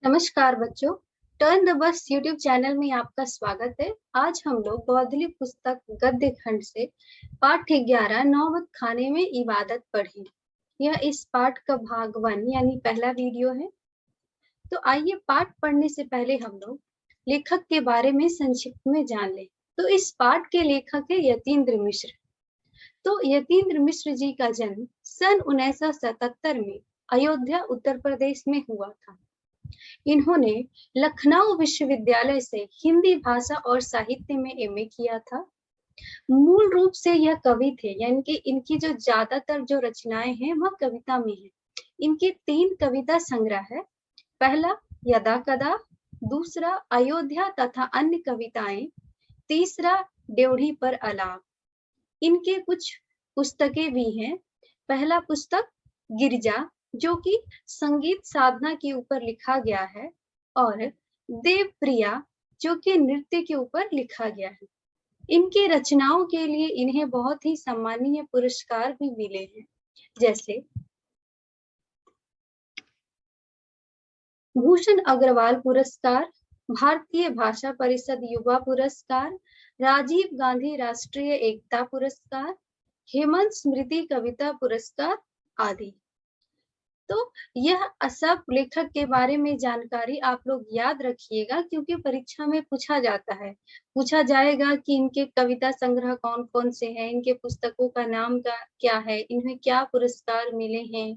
नमस्कार बच्चों। Turn the bus YouTube channel में आपका स्वागत है। आज हम लोग गोधली पुस्तक गद्य खंड से पाठ 11 नौबत खाने में इबादत पढ़ें। यह इस पाठ का भाग 1 यानी पहला वीडियो है। तो आइए पाठ पढ़ने से पहले हम लोग लेखक के बारे में संक्षिप्त में जान लें। तो इस पाठ के लेखक है यतीन्द्र मिश्र। तो यतीन्द्र मिश्र जी का जन्म सन 1977 में अयोध्या उत्तर प्रदेश में हुआ था। इन्होंने लखनऊ विश्वविद्यालय से हिंदी भाषा और साहित्य में एमए किया था। मूल रूप से यह कवि थे, यानी कि इनकी जो ज्यादातर जो रचनाएं हैं वह कविता में है। इनके 3 कविता संग्रह है। पहला यदा कदा, दूसरा अयोध्या तथा अन्य कविताएं, तीसरा ड्योढ़ी पर अलाप। इनके कुछ पुस्तकें भी हैं। पहला पुस्तक गिरिजा, जो कि संगीत साधना के ऊपर लिखा गया है, और देवप्रिया, जो कि नृत्य के ऊपर लिखा गया है। इनकी रचनाओं के लिए इन्हें बहुत ही सम्मानीय पुरस्कार भी मिले हैं, जैसे भूषण अग्रवाल पुरस्कार, भारतीय भाषा परिषद युवा पुरस्कार, राजीव गांधी राष्ट्रीय एकता पुरस्कार, हेमंत स्मृति कविता पुरस्कार आदि। तो यह सब लेखक के बारे में जानकारी आप लोग याद रखिएगा, क्योंकि परीक्षा में पूछा जाता है। पूछा जाएगा कि इनके कविता संग्रह कौन कौन से हैं, इनके पुस्तकों का नाम क्या है, इन्हें क्या पुरस्कार मिले हैं।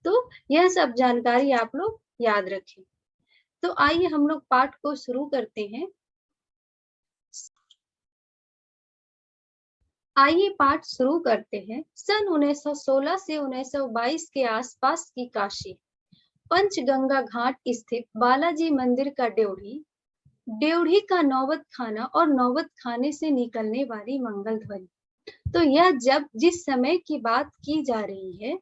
तो यह सब जानकारी आप लोग याद रखें। तो आइए हम लोग पाठ को शुरू करते हैं। आइए पाठ शुरू करते हैं। सन 1916 से 1922 के आसपास की काशी, पंचगंगा घाट स्थित बालाजी मंदिर का ड्योढ़ी, ड्योढ़ी का नौबत खाना और नौबत खाने से निकलने वाली मंगल ध्वनि। तो यह जिस समय की बात की जा रही है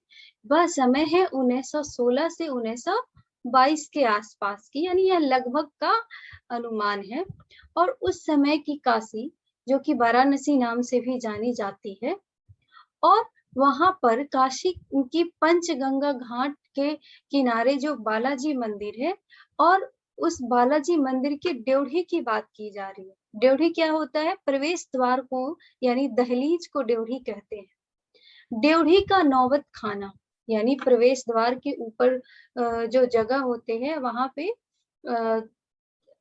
वह समय है 1916 से 1922 के आसपास की, यानी यह लगभग का अनुमान है। और उस समय की काशी, जो कि वाराणसी नाम से भी जानी जाती है, और वहां पर काशी की पंचगंगा घाट के किनारे जो बालाजी मंदिर है, और उस बालाजी मंदिर के ड्योढ़ी की बात की जा रही है। ड्योढ़ी क्या होता है? प्रवेश द्वार को, यानी दहलीज को ड्योढ़ी कहते हैं। ड्योढ़ी का नौबत खाना, यानी प्रवेश द्वार के ऊपर जो जगह होते हैं वहां पे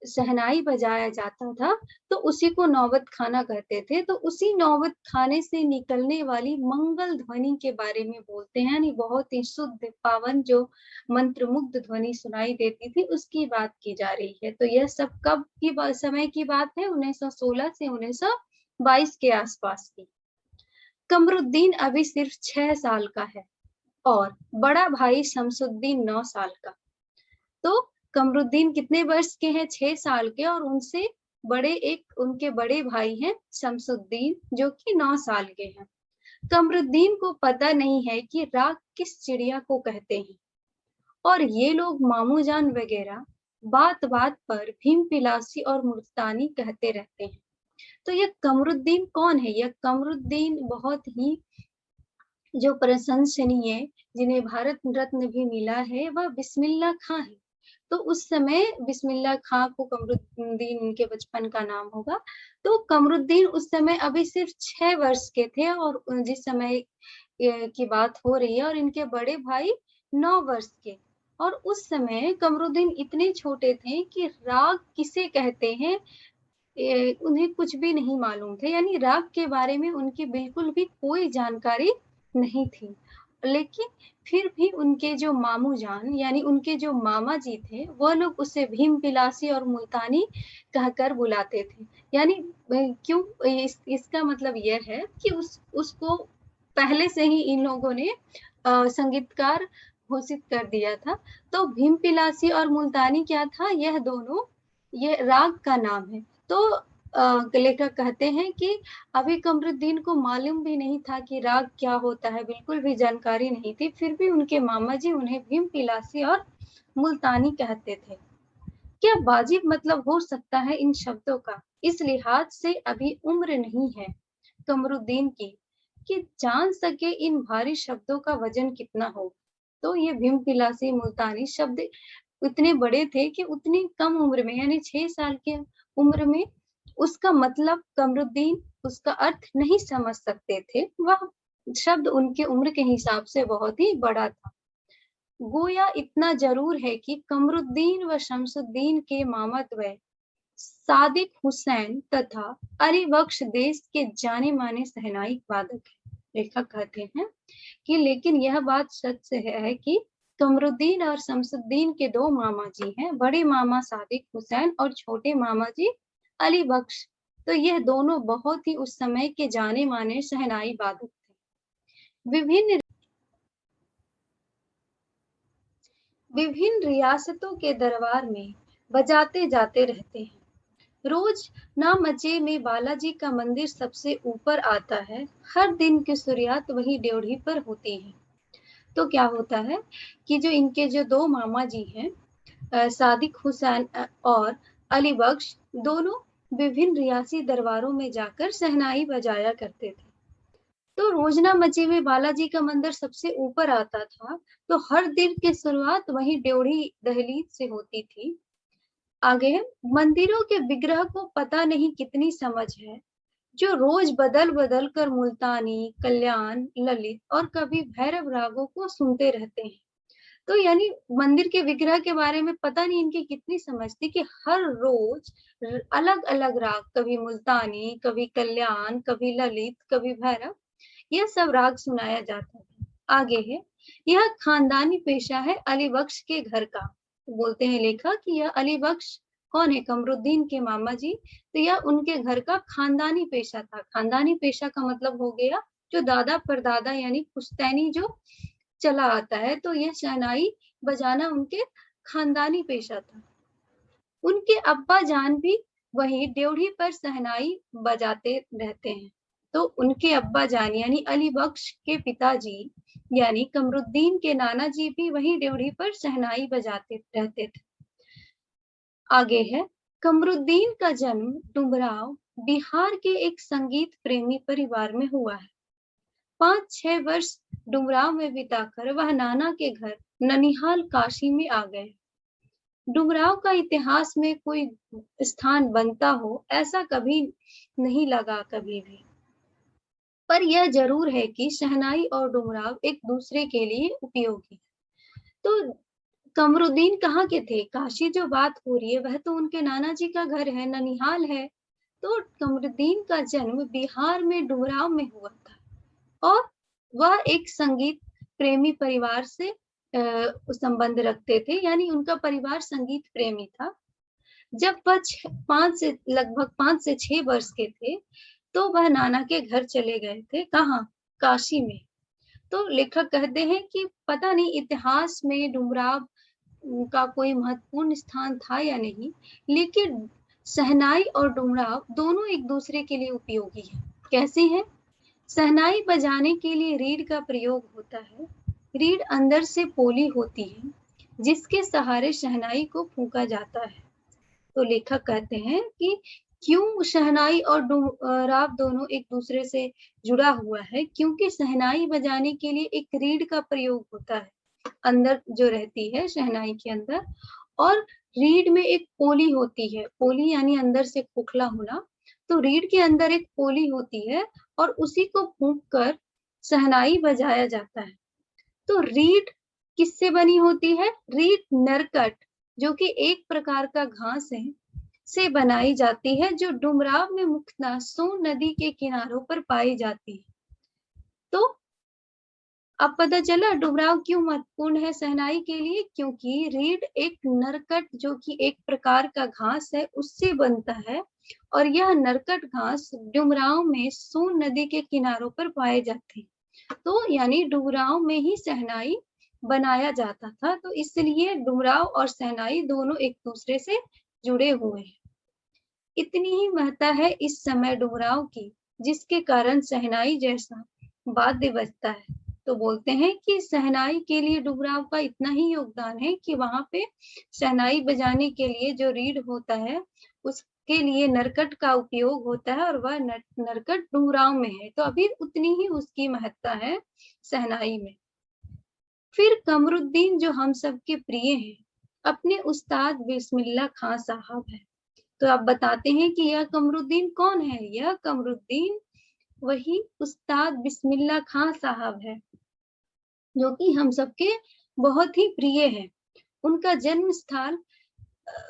शहनाई बजाया जाता था, तो उसी को नौबत खाना कहते थे। तो उसी नौबत खाने से निकलने वाली मंगल ध्वनि के बारे में बोलते हैं, यानी बहुत ही शुद्ध पावन जो मंत्रमुग्ध ध्वनि सुनाई देती थी, उसकी बात की जा रही है। तो यह सब कब की समय की बात है? 1916 से 1922 के आसपास की। कमरुद्दीन अभी सिर्फ 6 साल का है और बड़ा भाई शमसुद्दीन 9 साल का। तो कमरुद्दीन कितने वर्ष के हैं? 6 साल के। और उनसे बड़े उनके बड़े भाई हैं शमसुद्दीन, जो कि 9 साल के हैं। कमरुद्दीन को पता नहीं है कि राग किस चिड़िया को कहते हैं, और ये लोग मामू जान वगैरह बात बात पर भीम पिलासी और मुल्तानी कहते रहते हैं। तो यह कमरुद्दीन कौन है? यह कमरुद्दीन बहुत ही जो प्रशंसनीय, जिन्हें भारत रत्न भी मिला है, वह बिस्मिल्लाह खां है। तो उस समय बिस्मिल्लाह खां को कमरुद्दीन इनके बचपन का नाम होगा। तो कमरुद्दीन उस समय अभी सिर्फ 6 वर्ष के थे, और जिस समय की बात हो रही है, और इनके बड़े भाई 9 वर्ष के। और उस समय कमरुद्दीन इतने छोटे थे कि राग किसे कहते हैं उन्हें कुछ भी नहीं मालूम थे, यानी राग के बारे में उनकी बिल्कुल भी कोई जानकारी नहीं थी। लेकिन फिर भी उनके जो मामू जान, यानी उनके जो मामा जी थे, वह लोग उसे भीम पिलासी और मुल्तानी कहकर बुलाते थे। यानी क्यों? इसका मतलब यह है कि उसको पहले से ही इन लोगों ने संगीतकार घोषित कर दिया था। तो भीम पिलासी और मुल्तानी क्या था? यह दोनों ये राग का नाम है। तो लेखक कहते हैं कि अभी कमरुद्दीन को मालूम भी नहीं था कि राग क्या होता है, बिल्कुल भी जानकारी नहीं थी। फिर भी उनके मामा जी उन्हें भीम पिलासी और मुल्तानी कहते थे। क्या वाजिब मतलब हो सकता है इन शब्दों का? इस लिहाज से अभी उम्र नहीं है कमरुद्दीन की कि जान सके इन भारी शब्दों का वजन कितना हो। तो ये भीम पिलासी मुल्तानी शब्द इतने बड़े थे कि उतनी कम उम्र में यानी 6 साल की उम्र में उसका मतलब कमरुद्दीन उसका अर्थ नहीं समझ सकते थे। वह शब्द उनके उम्र के हिसाब से बहुत ही बड़ा था। गोया इतना ज़रूर है कि कमरुद्दीन व शमसुद्दीन के मामात्वय सादिक हुसैन तथा अली बख्श देश के जाने-माने शहनाई वादक हैं। लेखक कहते हैं कि लेकिन यह बात सच है कि कमरुद्दीन और शमसुद्दीन के 2 मामा जी हैं, बड़े मामा सादिक हुसैन और छोटे मामा जी अली बख्श। तो यह दोनों बहुत ही उस समय के जाने-माने शहनाई वादक थे। विभिन्न विभिन्न रियासतों के दरबार में बजाते जाते रहते हैं। रोज नामचे में बालाजी का मंदिर सबसे ऊपर आता है। हर दिन की शुरुआत वही ड्योढ़ी पर होती है। तो क्या होता है कि जो इनके जो 2 मामा जी हैं सादिक हुसैन और अली बख्श दोनों विभिन्न रियासी दरबारों में जाकर शहनाई बजाया करते थे। तो रोजना मची में बालाजी का मंदिर सबसे ऊपर आता था, तो हर दिन की शुरुआत वहीं ड्योढ़ी दहलीज से होती थी। आगे मंदिरों के विग्रह को पता नहीं कितनी समझ है, जो रोज बदल-बदल कर मुल्तानी, कल्याण, ललित और कभी भैरव रागों को सुनते रहते हैं। तो यानी मंदिर के विग्रह के बारे में पता नहीं इनकी कितनी समझ थी कि हर रोज अलग-अलग राग, कभी मुल्तानी, कभी कल्याण, कभी ललित, कभी भैरव, यह सब राग सुनाया जाता है। आगे है, यह खानदानी पेशा है अली बख्श के घर का। बोलते हैं लेखक कि यह अली बख्श कौन है? कमरुद्दीन के मामा जी। तो यह उनके घर का खानदानी पेशा था। खानदानी पेशा का मतलब हो गया जो दादा परदादा यानी पुश्तैनी जो चला आता है, तो यह शहनाई बजाना उनके खानदानी पेशा था। उनके अब्बा जान भी वहीं ड्योढ़ी पर शहनाई बजाते रहते हैं। तो उनके अब्बा जान यानी अली बख्श के पिताजी यानी कमरुद्दीन के नाना जी भी वहीं ड्योढ़ी पर शहनाई बजाते रहते थे। आगे है, कमरुद्दीन का जन्म डुमराव बिहार के एक संगीत प्रेमी परिवार में हुआ है। 5-6 वर्ष डुमराव में बिताकर वह नाना के घर ननिहाल काशी में आ गए। डुमराव का इतिहास में कोई स्थान बनता हो ऐसा कभी नहीं लगा कभी भी। पर यह जरूर है कि शहनाई और डुमराव एक दूसरे के लिए उपयोगी। तो कमरुद्दीन कहाँ के थे? काशी जो बात हो रही है वह तो उनके नाना जी का घर है, ननिहाल है। तो कमरुद्दीन का जन्म बिहार में डुमराव में हुआ था और वह एक संगीत प्रेमी परिवार से संबंध रखते थे, यानी उनका परिवार संगीत प्रेमी था। जब वह 5 से 6 वर्ष के थे, तो वह नाना के घर चले गए थे। कहाँ? काशी में। तो लेखक कहते हैं कि पता नहीं इतिहास में डुमराव का कोई महत्वपूर्ण स्थान था या नहीं, लेकिन शहनाई और डुमराव दोनों एक दूसरे के लिए उपयोगी हैं। कैसे हैं? शहनाई बजाने के लिए रीड का प्रयोग होता है। रीड अंदर से पोली होती है, जिसके सहारे शहनाई को फूंका जाता है। तो लेखक कहते हैं कि क्यों शहनाई और डुमराव दोनों एक दूसरे से जुड़ा हुआ है, क्योंकि शहनाई बजाने के लिए एक रीड का प्रयोग होता है, अंदर जो रहती है शहनाई के अंदर, और रीड में एक पोली होती है। पोली यानी अंदर से खोखला होना। तो रीड के अंदर एक पोली होती है और उसी को फूंक कर शहनाई बजाया जाता है। तो रीड किससे बनी होती है? रीड नरकट, जो कि एक प्रकार का घास है, से बनाई जाती है, जो डुमराव में मुख्यतः सोन नदी के किनारों पर पाई जाती है। तो अब पता चला डुमराव क्यों महत्वपूर्ण है शहनाई के लिए, क्योंकि रीड एक नरकट जो कि एक प्रकार का घास है उससे बनता है और यह नरकट घास डुमराव में सोन नदी के किनारों पर पाए जाते हैं। तो यानी डुमराव में ही शहनाई बनाया जाता था, तो इसलिए डुमराव और शहनाई दोनों एक दूसरे से जुड़े हुए हैं। इतनी ही महत्ता है इस समय डुमराव की, जिसके कारण शहनाई जैसा वाद्य बजता है। तो बोलते हैं कि शहनाई के लिए डुमराव का इतना ही योगदान है कि वहां पे शहनाई बजाने के लिए जो रीड होता है उसके लिए नरकट का उपयोग होता है और वह नरकट डुमराव में है, तो अभी उतनी ही उसकी महत्ता है शहनाई में। फिर कमरुद्दीन जो हम सबके प्रिय हैं, अपने उस्ताद बिस्मिल्लाह खां साहब है। तो आप बताते हैं कि यह कमरुद्दीन कौन है? यह कमरुद्दीन वही उस्ताद बिस्मिल्लाह खां साहब है, जो कि हम सबके बहुत ही प्रिय है। उनका जन्म स्थल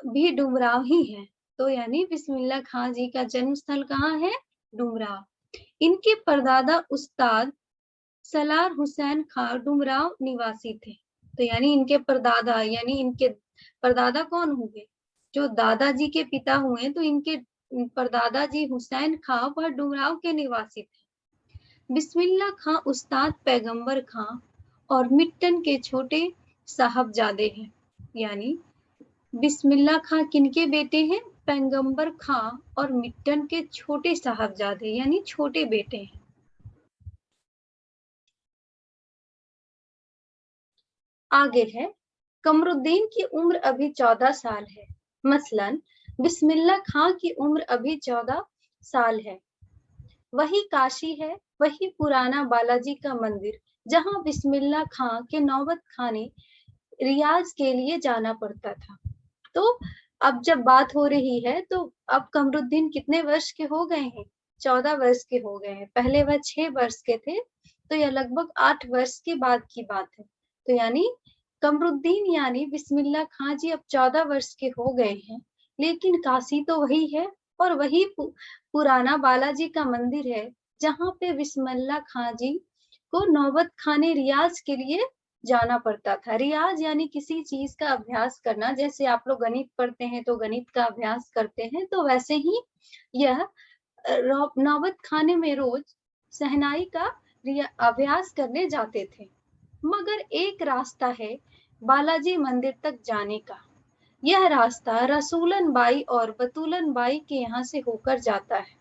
भी डुमराव ही है। तो यानी बिस्मिल्लाह खां जी का जन्म स्थल कहाँ है? डुमराव। इनके परदादा उस्ताद सलार हुसैन खां डुमराव निवासी थे। तो यानी इनके परदादा, यानी इनके परदादा कौन हुए? जो दादाजी के पिता हुए, तो इनके परदादा जी हुसैन खां वह डुमराव के निवासी थे। बिस्मिल्लाह खां उस्ताद पैगंबर खां और मिट्टन के छोटे साहबजादे हैं। यानी बिस्मिल्लाह खां किनके बेटे हैं? पैगंबर खां और मिट्टन के छोटे साहबजादे यानी छोटे बेटे हैं। आगे है, कमरुद्दीन की उम्र अभी 14 साल है। मसलन बिस्मिल्लाह खां की उम्र अभी 14 साल है। वही काशी है, वही पुराना बालाजी का मंदिर, जहां बिस्मिल्लाह खां के नौबत खाने रियाज के लिए जाना पड़ता था। तो अब जब बात हो रही है, तो अब कमरुद्दीन कितने वर्ष के हो गए हैं? 14 वर्ष के हो गए हैं। पहले वह 6 वर्ष के थे, तो यह लगभग 8 वर्ष के बाद की बात है। तो यानी कमरुद्दीन यानी बिस्मिल्लाह खां जी अब 14 वर्ष के हो गए हैं, लेकिन काशी तो वही है और वही पुराना बालाजी का मंदिर है, जहाँ पे बिस्मिल्लाह खां जी को नौबत खाने रियाज के लिए जाना पड़ता था। रियाज यानी किसी चीज का अभ्यास करना, जैसे आप लोग गणित पढ़ते हैं तो गणित का अभ्यास करते हैं, तो वैसे ही यह नौबत खाने में रोज शहनाई का अभ्यास करने जाते थे। मगर एक रास्ता है बालाजी मंदिर तक जाने का। यह रास्ता रसूलन बाई और बतूलन बाई के यहाँ से होकर जाता है।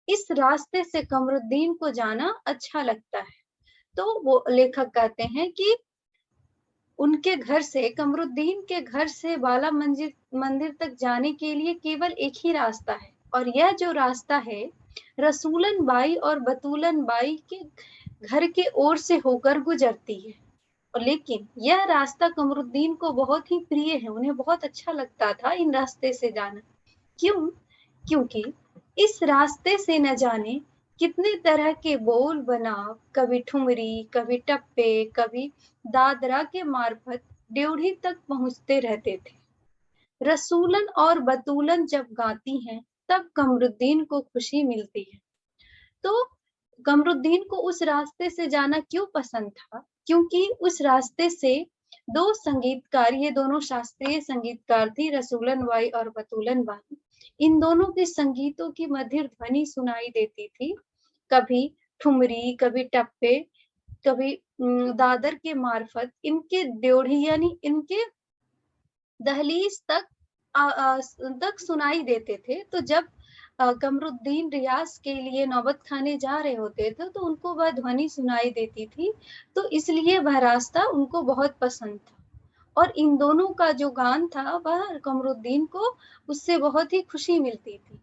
इस रास्ते से कमरुद्दीन को जाना अच्छा लगता है। तो वो लेखक कहते हैं कि उनके घर से, कमरुद्दीन के घर से बाला मंदिर तक जाने के लिए केवल एक ही रास्ता है, और यह जो रास्ता है रसूलन बाई और बतूलन बाई के घर के ओर से होकर गुजरती है। और लेकिन यह रास्ता कमरुद्दीन को बहुत ही प्रिय है, उन्हें बहुत अच्छा लगता था इन रास्ते से जाना। क्यों? क्योंकि इस रास्ते से न जाने कितने तरह के बोल बना, कभी ठुमरी, कभी टप्पे, कभी दादरा के मार्फत ड्योढ़ी तक पहुंचते रहते थे। रसूलन और बतूलन जब गाती हैं, तब कमरुद्दीन को खुशी मिलती है। तो कमरुद्दीन को उस रास्ते से जाना क्यों पसंद था? क्योंकि उस रास्ते से दो संगीतकार, ये दोनों शास्त्रीय संगीतकार थी, रसूलन बाई और बतूलन बाई, इन दोनों के संगीतों की मधुर ध्वनि सुनाई देती थी। कभी ठुमरी, कभी टप्पे, कभी दादर के मार्फत इनके ड्योढ़ी यानी इनके दहलीज तक सुनाई देते थे। तो जब कमरुद्दीन रियाज के लिए नौबत खाने जा रहे होते थे, तो उनको वह ध्वनि सुनाई देती थी, तो इसलिए वह रास्ता उनको बहुत पसंद था। और इन दोनों का जो गान था, वह कमरुद्दीन को उससे बहुत ही खुशी मिलती थी।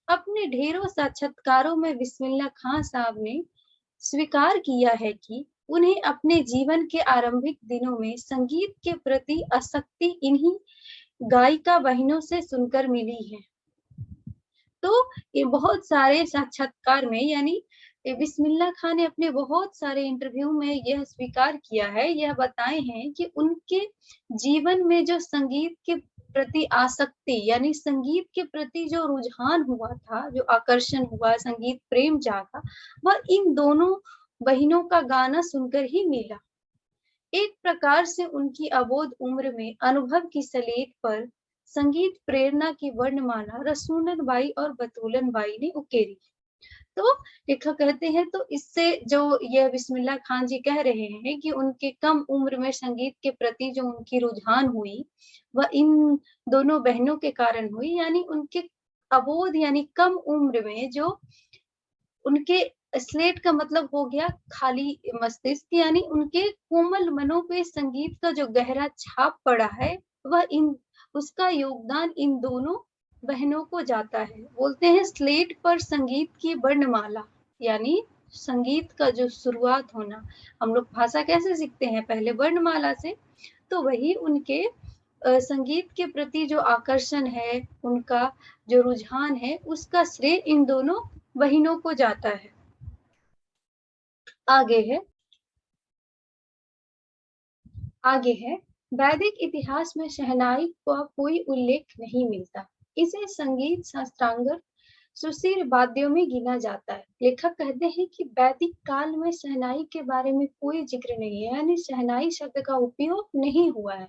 अपने ढेरों साक्षात्कारों में बिस्मिल्लाह खां साहब ने स्वीकार किया है कि उन्हें अपने जीवन के आरंभिक दिनों में संगीत के प्रति आसक्ति इन्हीं गायिका बहनों से सुनकर मिली है। तो ये बहुत सारे साक्षात्कार में, यानी बिस्मिल्लाह खां ने अपने बहुत सारे इंटरव्यू में यह स्वीकार किया है, यह बताए हैं कि उनके जीवन में जो संगीत के प्रति आसक्ति यानी संगीत के प्रति जो रुझान हुआ था, जो आकर्षण हुआ, संगीत प्रेम जागा, वह इन दोनों बहनों का गाना सुनकर ही मिला। एक प्रकार से उनकी अबोध उम्र में अनुभव की सलेट पर संगीत प्रेरणा की वर्णमाला रसूलन बाई और बतूलन बाई ने उकेरी। तो लेखक कहते हैं, तो इससे जो यह बिस्मिल्लाह खां जी कह रहे हैं कि उनके कम उम्र में संगीत के प्रति जो उनकी रुझान हुई, वह इन दोनों बहनों के कारण हुई। यानी उनके अबोध यानी कम उम्र में जो उनके स्लेट का मतलब हो गया खाली मस्तिष्क, यानी उनके कोमल मनों पे संगीत का जो गहरा छाप पड़ा है, वह इन उसका योगदान इन दोनों बहनों को जाता है। बोलते हैं स्लेट पर संगीत की वर्णमाला, यानी संगीत का जो शुरुआत होना, हम लोग भाषा कैसे सीखते हैं, पहले वर्णमाला से, तो वही उनके संगीत के प्रति जो आकर्षण है, उनका जो रुझान है, उसका श्रेय इन दोनों बहिनों को जाता है। आगे है वैदिक इतिहास में शहनाई का कोई उल्लेख नहीं मिलता। इसे संगीत शास्त्रांगर सुशील वाद्यों में गिना जाता है। लेखक कहते हैं कि वैदिक काल में शहनाई के बारे में कोई जिक्र नहीं है, यानी शहनाई शब्द का उपयोग नहीं हुआ है।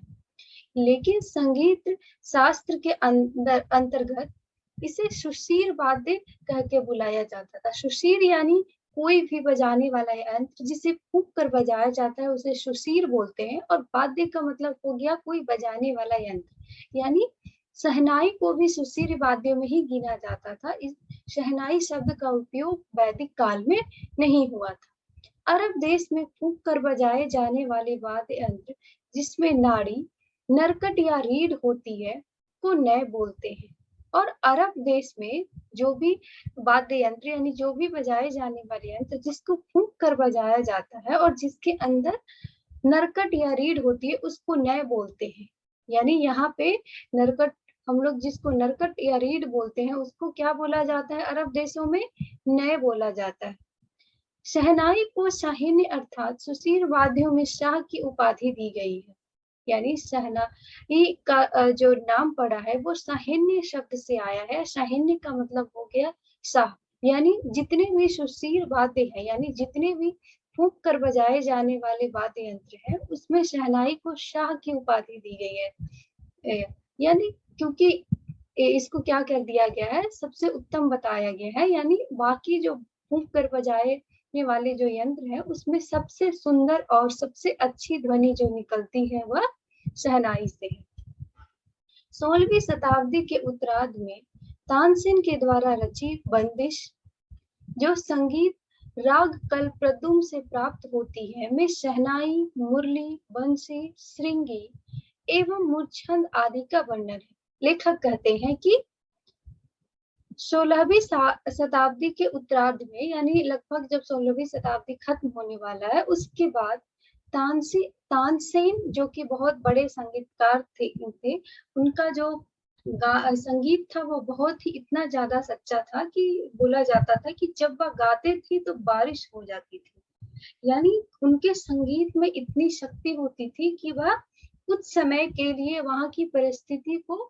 लेकिन संगीत शास्त्र के अंतर्गत इसे सुशील वाद्य कह के बुलाया जाता था। सुशील यानी कोई भी बजाने वाला यंत्र जिसे फूंक कर बजाया जाता है उसे सुशील बोलते हैं, और वाद्य का मतलब हो गया कोई बजाने वाला यंत्र, यानी शहनाई को भी सुशील वाद्यों में ही गिना जाता था। इस शहनाई शब्द का उपयोग वैदिक काल में नहीं हुआ था। अरब देश में फूंक कर बजाए जाने वाले वाद्य यंत्र जिसमें नाड़ी, नरकट या रीढ़ होती है को नय बोलते हैं। और अरब देश में जो भी वाद्य यंत्र यानी जो भी बजाए जाने वाले यंत्र जिसको फूंक कर बजाया जाता है और जिसके अंदर नरकट या रीढ़ होती है उसको नय बोलते हैं। यानी यहाँ पे नरकट, हम लोग जिसको नरकट या रीढ़ बोलते हैं उसको क्या बोला जाता है अरब देशों में, नय बोला जाता है। शहनाई को शाहिनी अर्थात सुशील वाद्यों में शाह की उपाधि दी गई है। यानी शहनाई का जो नाम पड़ा है वो साहिन्य शब्द से आया है। साहिन्य का मतलब हो गया शाह, यानी जितने भी सुशील वाद्य हैं, यानी जितने भी फूंक कर बजाए जाने वाले वाद्य यंत्र हैं उसमें शहनाई को शाह की उपाधि दी गई है। यानी क्योंकि इसको क्या कर दिया गया है, सबसे उत्तम बताया गया है, यानी बाकी जो फूंक कर बजाए वाले जो यंत्र है उसमें सबसे सुंदर और सबसे अच्छी ध्वनि जो निकलती है वह शहनाई से है। 16वीं शताब्दी के उत्तरार्ध में तानसेन के द्वारा रचित बंदिश जो संगीत राग कल्पद्रुम से प्राप्त होती है में शहनाई, मुरली, बंसी, श्रृंगी एवं मूर्छंद आदि का वर्णन है। लेखक कहते हैं कि 16वीं शताब्दी के उत्तरार्ध में, यानी लगभग जब 16वीं शताब्दी खत्म होने वाला है उसके बाद तानसेन जो कि बहुत बड़े संगीतकार थे, उनका जो संगीत था वो बहुत ही इतना ज्यादा सच्चा था कि बोला जाता था कि जब वह गाते थे तो बारिश हो जाती थी। यानी उनके संगीत में इतनी शक्ति होती थी कि वह कुछ समय के लिए वहां की परिस्थिति को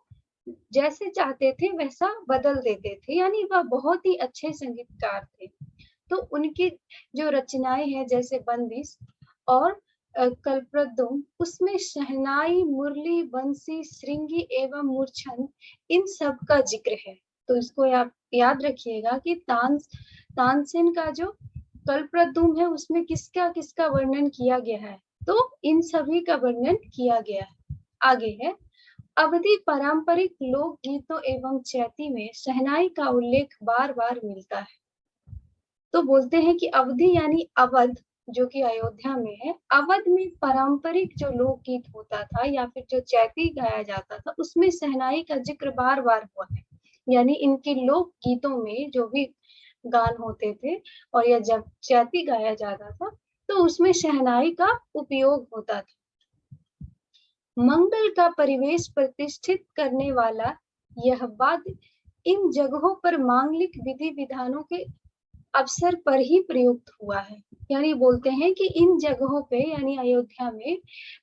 जैसे चाहते थे वैसा बदल देते थे, यानी वह बहुत ही अच्छे संगीतकार थे। तो उनकी जो रचनाएं हैं जैसे बंदिश और कल्पद्रुम, उसमें शहनाई, मुरली, बंसी, श्रृंगी एवं मूर्छंद इन सब का जिक्र है। तो इसको आप याद रखिएगा कि तानसेन का जो कल्पद्रुम है उसमें किसका किसका वर्णन किया गया है, तो इन सभी का वर्णन किया गया है। आगे है अवधि पारंपरिक लोक गीतों एवं चैती में शहनाई का उल्लेख बार बार मिलता है। तो बोलते हैं कि अवधि यानी अवध जो कि अयोध्या में है, अवध में पारंपरिक जो लोकगीत होता था या फिर जो चैती गाया जाता था उसमें शहनाई का जिक्र बार बार हुआ है। यानी इनके लोक गीतों में जो भी गान होते थे और या जब चैती गाया जाता था तो उसमें शहनाई का उपयोग होता था। मंगल का परिवेश प्रतिष्ठित करने वाला यह वाद्य इन जगहों पर मांगलिक विधि विधानों के अवसर पर ही प्रयुक्त हुआ है। यानी बोलते हैं कि इन जगहों पे यानी अयोध्या में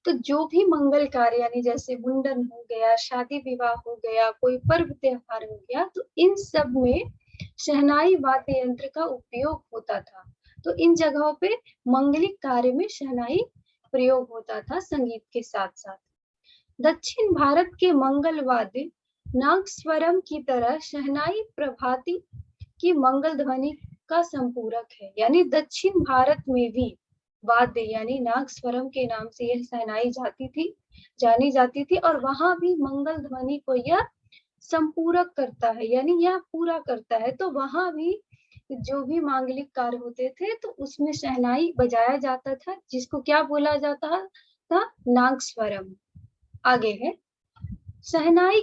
तो जो भी मंगल कार्य यानी जैसे मुंडन हो गया, शादी विवाह हो गया, कोई पर्व त्योहार हो गया, तो इन सब में शहनाई वाद्य यंत्र का उपयोग होता था। तो इन जगहों पे मंगलिक कार्य में शहनाई प्रयोग होता था संगीत के साथ साथ। दक्षिण भारत के मंगल वाद्य नागस्वरम की तरह शहनाई प्रभाती की मंगल ध्वनि का संपूरक है। यानी दक्षिण भारत में भी वाद्य यानी नागस्वरम के नाम से यह शहनाई जानी जाती थी और वहां भी मंगल ध्वनि को यह संपूरक करता है, यानी यह पूरा करता है। तो वहां भी जो भी मांगलिक कार्य होते थे तो उसमें शहनाई बजाया जाता था जिसको क्या बोला जाता था, नागस्वरम। आगे है शहनाई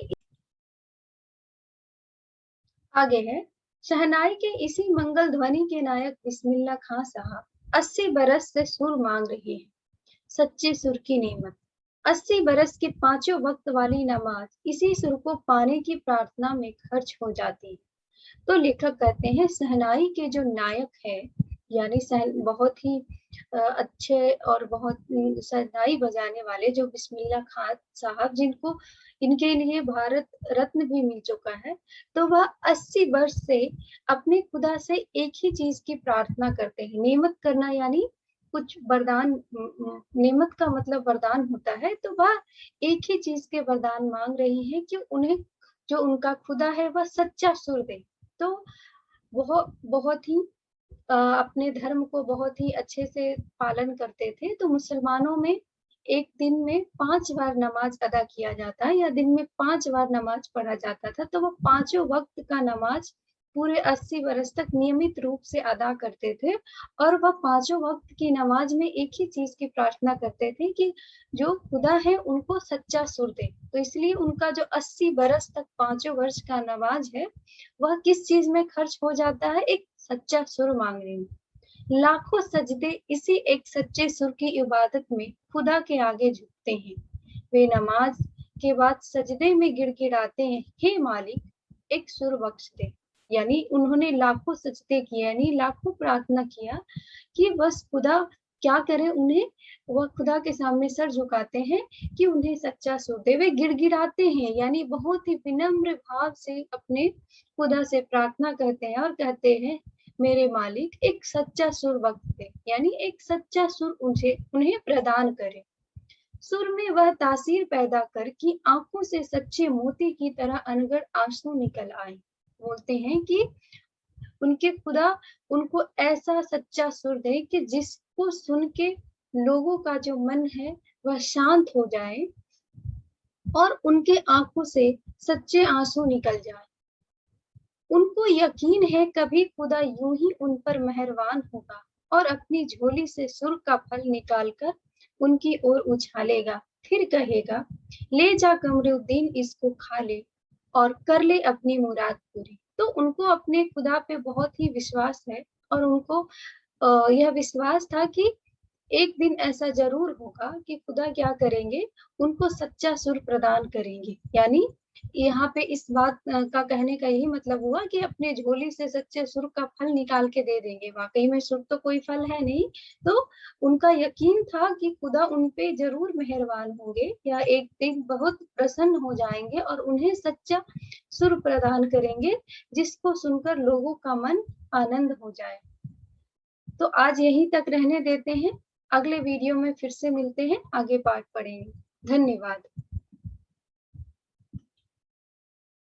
शहनाई के इसी मंगल ध्वनि के नायक बिस्मिल्लाह खां साहब 80 बरस से सुर मांग रहे हैं, सच्चे सुर की नेमत। 80 बरस की पांचों वक्त वाली नमाज इसी सुर को पाने की प्रार्थना में खर्च हो जाती है। तो लेखक कहते हैं शहनाई के जो नायक है, यानी बहुत ही अच्छे और बहुत शहनाई बजाने वाले जो बिस्मिल्लाह खान साहब, जिनको इनके लिए भारत रत्न भी मिल चुका है, तो वह 80 वर्ष से अपने खुदा से एक ही चीज की प्रार्थना करते हैं। नेमत करना यानी कुछ वरदान, नेमत का मतलब वरदान होता है, तो वह एक ही चीज के वरदान मांग रही है कि उन्हें जो उनका खुदा है वह सच्चा सुर दे। तो बहुत बहुत ही अपने धर्म को बहुत ही अच्छे से पालन करते थे। तो मुसलमानों में एक दिन में 5 बार नमाज अदा किया जाता है, या दिन में 5 बार नमाज पढ़ा जाता था। तो वो पांचों वक्त का नमाज पूरे 80 वर्ष तक नियमित रूप से अदा करते थे, और वह पांचों वक्त की नमाज में एक ही चीज की प्रार्थना करते थे कि जो खुदा है उनको सच्चा सुर दे। तो इसलिए उनका जो 80 बरस तक पांचों वर्ष का नमाज है, वह किस चीज में खर्च हो जाता है? एक सच्चा सुर मांगने में। लाखों सजदे इसी एक सच्चे सुर की इबादत में खुदा के आगे झुकते हैं। वे नमाज के बाद सजदे में गिड़गिड़ाते हैं, हे मालिक एक सुर बख्श दे। यानी उन्होंने लाखों सजदे किए, यानी लाखों प्रार्थना किया कि बस खुदा क्या करे उन्हें, वह खुदा के सामने सर झुकाते हैं कि उन्हें सच्चा सुर दे। वे गिड़गिड़ाते हैं, यानी बहुत ही विनम्र भाव से अपने खुदा से प्रार्थना करते हैं और कहते हैं, मेरे मालिक एक सच्चा सुर बख्श दे, यानी एक सच्चा सुर उन्हें प्रदान करे। सुर में वह तासीर पैदा कर कि आंखों से सच्चे मोती की तरह अनगढ़ आंसू निकल आए। बोलते हैं कि उनके खुदा उनको ऐसा सच्चा सुर दे कि जिसको सुन के लोगों का जो मन है वह शांत हो जाए और उनके आंखों से सच्चे आंसू निकल जाए। उनको यकीन है कभी खुदा यूं ही उन पर मेहरबान होगा और अपनी झोली से सुर का फल निकालकर उनकी ओर उछालेगा, फिर कहेगा, ले जा कमरुद्दीन इसको खा ले और कर ले अपनी मुराद पूरी। तो उनको अपने खुदा पे बहुत ही विश्वास है, और उनको यह विश्वास था कि एक दिन ऐसा जरूर होगा कि खुदा क्या करेंगे, उनको सच्चा सुर प्रदान करेंगे। यानी यहाँ पे इस बात का कहने का यही मतलब हुआ कि अपने झोली से सच्चे सुर का फल निकाल के दे देंगे। वाकई में सुर तो कोई फल है नहीं, तो उनका यकीन था कि खुदा उन पे जरूर मेहरबान होंगे, या एक दिन बहुत प्रसन्न हो जाएंगे और उन्हें सच्चा सुर प्रदान करेंगे जिसको सुनकर लोगों का मन आनंद हो जाए। तो आज यहीं तक रहने देते हैं, अगले वीडियो में फिर से मिलते हैं, आगे पाठ पढ़ेंगे। धन्यवाद।